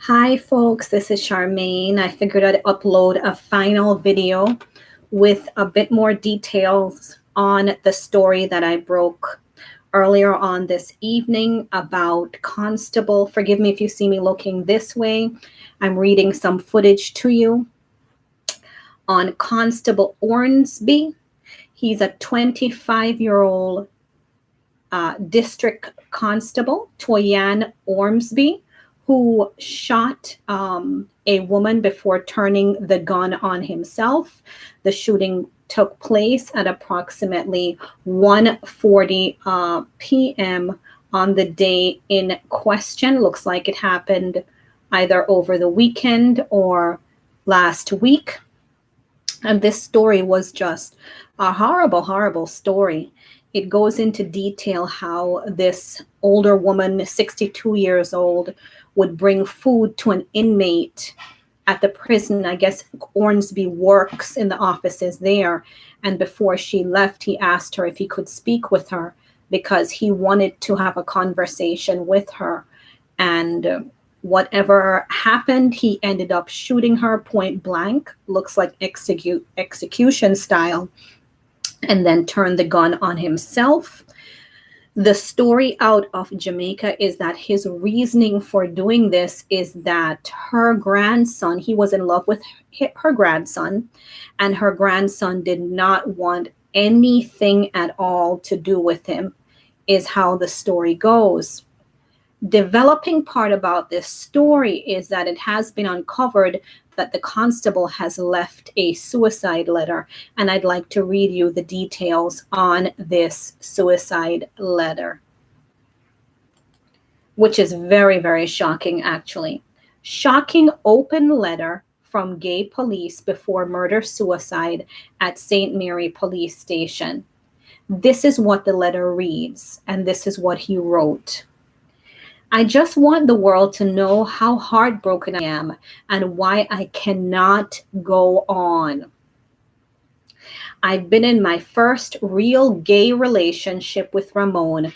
Hi folks, this is Charmaine. I figured I'd upload a final video with a bit more details on the story that I broke earlier on this evening about Constable. Forgive me if you see me looking this way. I'm reading some footage to you on Constable Ormsby. He's a 25-year-old District Constable, Toyan Ormsby, who shot a woman before turning the gun on himself. The shooting took place at approximately 1:40 p.m. on the day in question. Looks like it happened either over the weekend or last week. And this story was just a horrible, horrible story. It goes into detail how this older woman, 62 years old, would bring food to an inmate at the prison. I guess Ormsby works in the offices there. And before she left, he asked her if he could speak with her because he wanted to have a conversation with her. And whatever happened, he ended up shooting her point blank, looks like execution style, and then turned the gun on himself. The story out of Jamaica is that his reasoning for doing this is that her grandson, he was in love with her grandson, and her grandson did not want anything at all to do with him, is how the story goes. Developing part about this story is that it has been uncovered that the constable has left a suicide letter, and I'd like to read you the details on this suicide letter, which is very, very shocking, actually. Shocking open letter from gay police before murder-suicide at St.Mary Police Station. This is what the letter reads, and this is what he wrote. I just want the world to know how heartbroken I am and why I cannot go on. I've been in my first real gay relationship with Ramon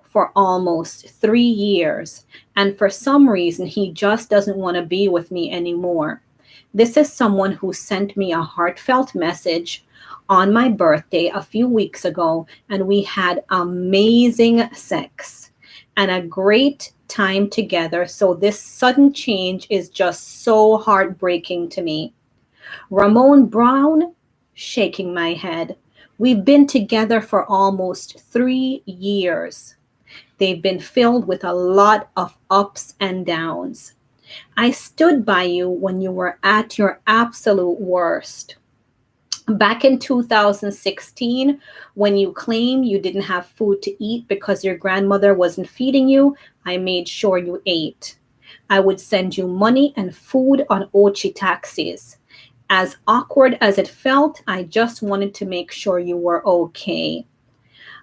for almost 3 years, and for some reason he just doesn't want to be with me anymore. This is someone who sent me a heartfelt message on my birthday a few weeks ago, and we had amazing sex and a great time together. So this sudden change is just so heartbreaking to me. Ramon Brown, shaking my head. We've been together for almost 3 years. They've been filled with a lot of ups and downs. I stood by you when you were at your absolute worst. Back in 2016, when you claim you didn't have food to eat because your grandmother wasn't feeding you, I made sure you ate. I would send you money and food on Ochi taxis. As awkward as it felt, I just wanted to make sure you were okay.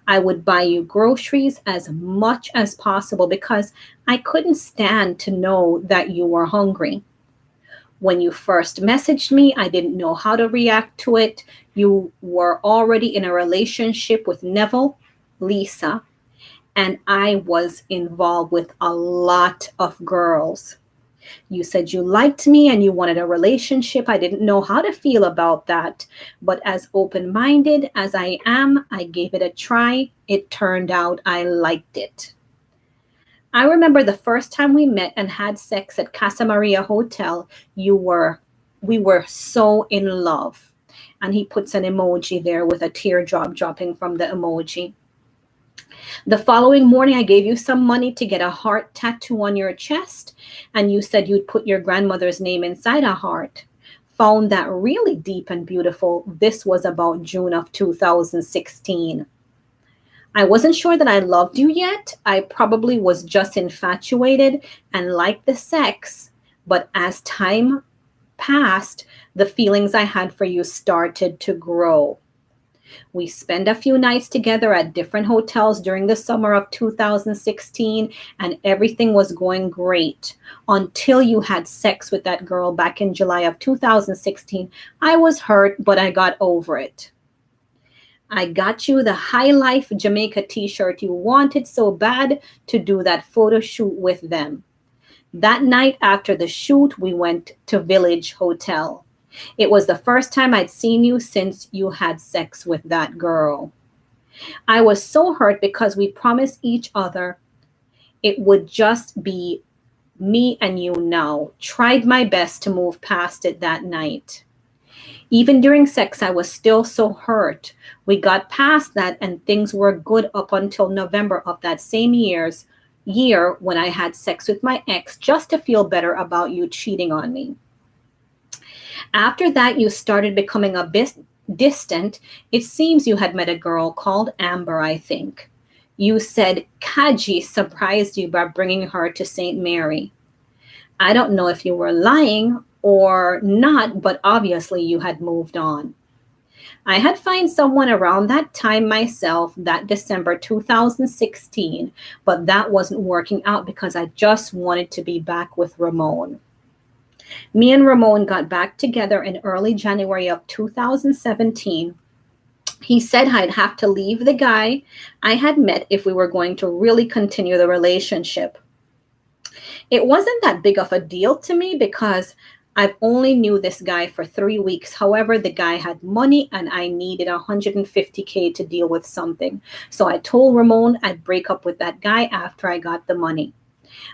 I would buy you groceries as much as possible because I couldn't stand to know that you were hungry. When you first messaged me, I didn't know how to react to it. You were already in a relationship with Neville, Lisa, and I was involved with a lot of girls. You said you liked me and you wanted a relationship. I didn't know how to feel about that, but as open-minded as I am, I gave it a try. It turned out I liked it. I remember the first time we met and had sex at Casa Maria Hotel, we were so in love. And he puts an emoji there with a teardrop dropping from the emoji. The following morning, I gave you some money to get a heart tattoo on your chest, and you said you'd put your grandmother's name inside a heart. Found that really deep and beautiful. This was about June of 2016. I wasn't sure that I loved you yet. I probably was just infatuated and liked the sex. But as time passed, the feelings I had for you started to grow. We spent a few nights together at different hotels during the summer of 2016, and everything was going great until you had sex with that girl back in July of 2016. I was hurt, but I got over it. I got you the High Life Jamaica t-shirt you wanted so bad to do that photo shoot with them. That night after the shoot, we went to Village Hotel. It was the first time I'd seen you since you had sex with that girl. I was so hurt because we promised each other it would just be me and you now. Tried my best to move past it that night. Even during sex, I was still so hurt. We got past that and things were good up until November of that same year when I had sex with my ex just to feel better about you cheating on me. After that, you started becoming a bit distant. It seems you had met a girl called Amber, I think. You said Kaji surprised you by bringing her to St. Mary. I don't know if you were lying or not, but obviously you had moved on. I had found someone around that time myself, that December 2016, but that wasn't working out because I just wanted to be back with Ramon. Me and Ramon got back together in early January of 2017. He said I'd have to leave the guy I had met if we were going to really continue the relationship. It wasn't that big of a deal to me because I've only knew this guy for 3 weeks. However, the guy had money and I needed $150K to deal with something. So I told Ramon I'd break up with that guy after I got the money.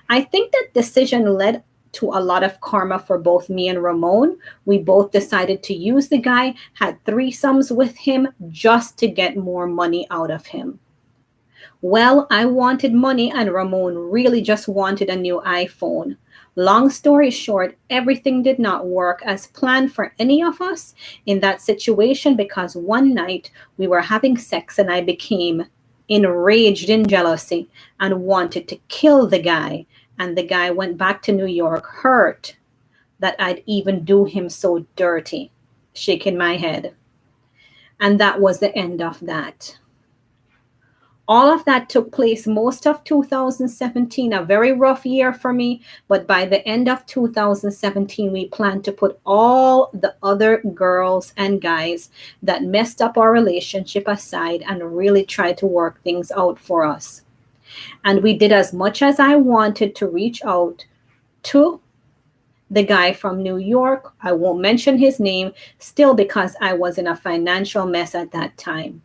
I think that decision led to a lot of karma for both me and Ramon. We both decided to use the guy, had threesomes with him just to get more money out of him. Well, I wanted money and Ramon really just wanted a new iPhone. Long story short, everything did not work as planned for any of us in that situation because one night we were having sex and I became enraged in jealousy and wanted to kill the guy. And the guy went back to New York hurt that I'd even do him so dirty, shaking my head. And that was the end of that. All of that took place most of 2017, a very rough year for me. But by the end of 2017, we planned to put all the other girls and guys that messed up our relationship aside and really try to work things out for us. And we did as much as I wanted to reach out to the guy from New York. I won't mention his name, still because I was in a financial mess at that time.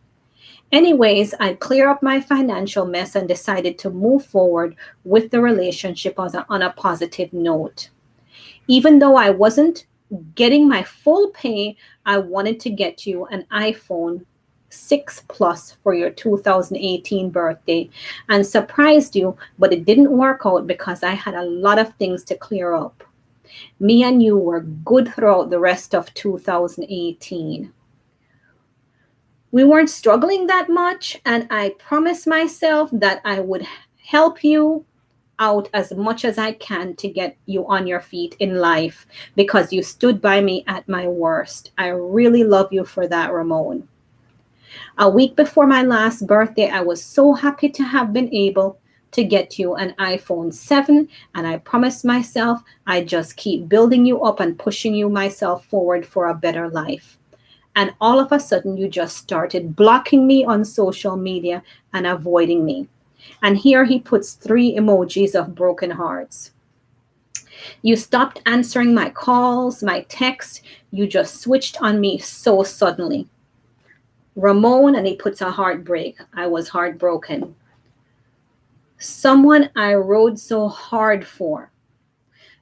Anyways, I cleared up my financial mess and decided to move forward with the relationship on a positive note. Even though I wasn't getting my full pay, I wanted to get you an iPhone 6 Plus for your 2018 birthday and surprised you, but it didn't work out because I had a lot of things to clear up. Me and you were good throughout the rest of 2018. We weren't struggling that much, and I promised myself that I would help you out as much as I can to get you on your feet in life because you stood by me at my worst. I really love you for that, Ramon. A week before my last birthday, I was so happy to have been able to get you an iPhone 7, and I promised myself I'd just keep building you up and pushing you myself forward for a better life. And all of a sudden, you just started blocking me on social media and avoiding me. And here he puts 3 emojis of broken hearts. You stopped answering my calls, my texts. You just switched on me so suddenly. Ramon, and he puts a heartbreak. I was heartbroken. Someone I rode so hard for.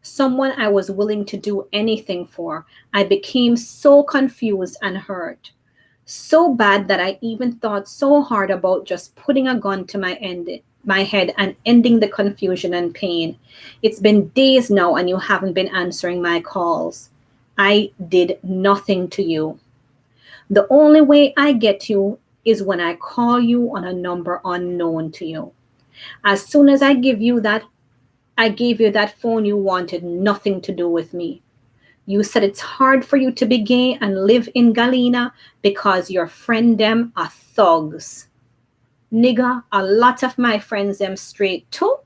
Someone I was willing to do anything for. I became so confused and hurt. So bad that I even thought so hard about just putting a gun to my head and ending the confusion and pain. It's been days now and you haven't been answering my calls. I did nothing to you. The only way I get you is when I call you on a number unknown to you. As soon as I gave you that phone, you wanted nothing to do with me. You said it's hard for you to be gay and live in Galena because your friend them are thugs. Nigga, a lot of my friends them straight too,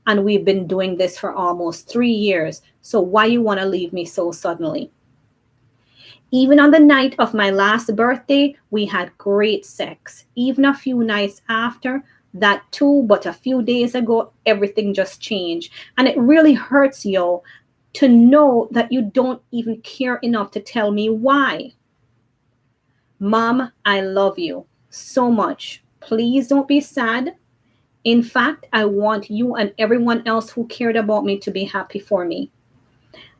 and we've been doing this for almost 3 years. So why you want to leave me so suddenly? Even on the night of my last birthday, we had great sex. Even a few nights after, That too, but a few days ago, everything just changed. And it really hurts you to know that you don't even care enough to tell me why. Mom, I love you so much. Please don't be sad. In fact, I want you and everyone else who cared about me to be happy for me.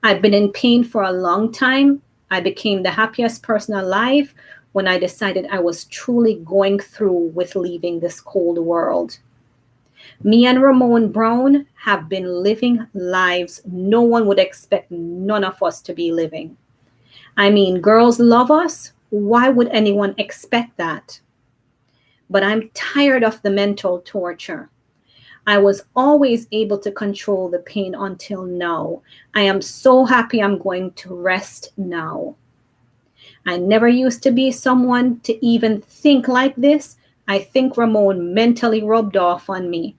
I've been in pain for a long time. I became the happiest person alive when I decided I was truly going through with leaving this cold world. Me and Ramon Brown have been living lives no one would expect none of us to be living. I mean, girls love us. Why would anyone expect that? But I'm tired of the mental torture. I was always able to control the pain until now. I am so happy I'm going to rest now. I never used to be someone to even think like this. I think Ramon mentally rubbed off on me.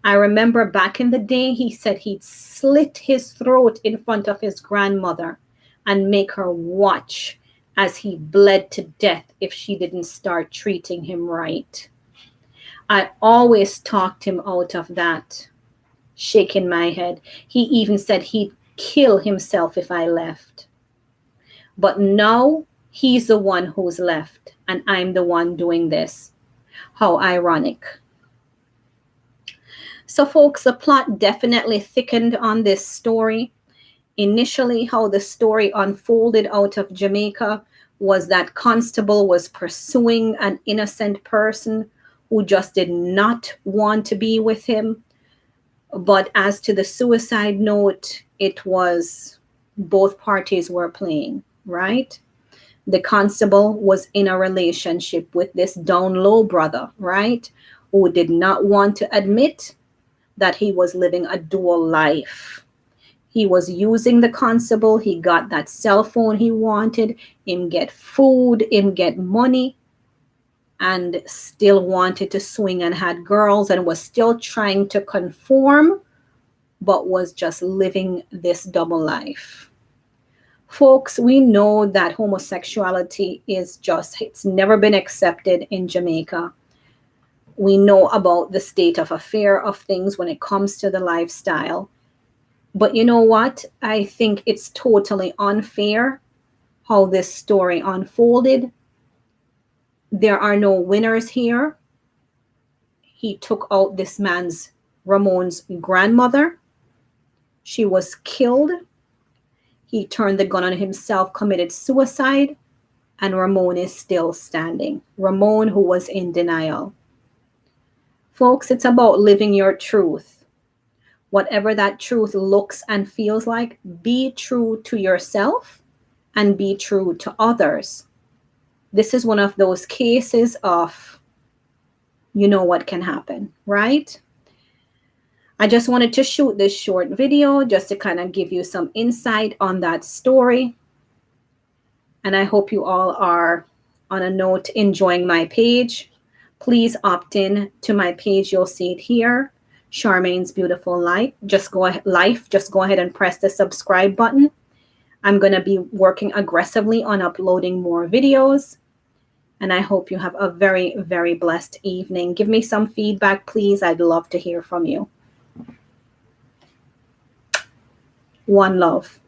I remember back in the day, he said he'd slit his throat in front of his grandmother and make her watch as he bled to death if she didn't start treating him right. I always talked him out of that, shaking my head. He even said he'd kill himself if I left. But now he's the one who's left, and I'm the one doing this. How ironic. So, folks, the plot definitely thickened on this story. Initially, how the story unfolded out of Jamaica was that Constable was pursuing an innocent person who just did not want to be with him. But as to the suicide note, it was both parties were playing, right? The constable was in a relationship with this down low brother, right? Who did not want to admit that he was living a dual life. He was using the constable. He got that cell phone he wanted, him get food, him get money, and still wanted to swing and had girls and was still trying to conform, but was just living this double life. Folks, we know that homosexuality is just, it's never been accepted in Jamaica. We know about the state of affair of things when it comes to the lifestyle. But you know what? I think it's totally unfair how this story unfolded. There are no winners here. He took out this man's, Ramon's grandmother. She was killed. He turned the gun on himself, committed suicide, and Ramon is still standing. Ramon, who was in denial. Folks, it's about living your truth. Whatever that truth looks and feels like, be true to yourself and be true to others. This is one of those cases of, you know what can happen, right? I just wanted to shoot this short video just to kind of give you some insight on that story. And I hope you all are, on a note, enjoying my page. Please opt in to my page. You'll see it here, Charmaine's Beautiful Life. Just go ahead and press the subscribe button. I'm going to be working aggressively on uploading more videos. And I hope you have a very, very blessed evening. Give me some feedback, please. I'd love to hear from you. One love.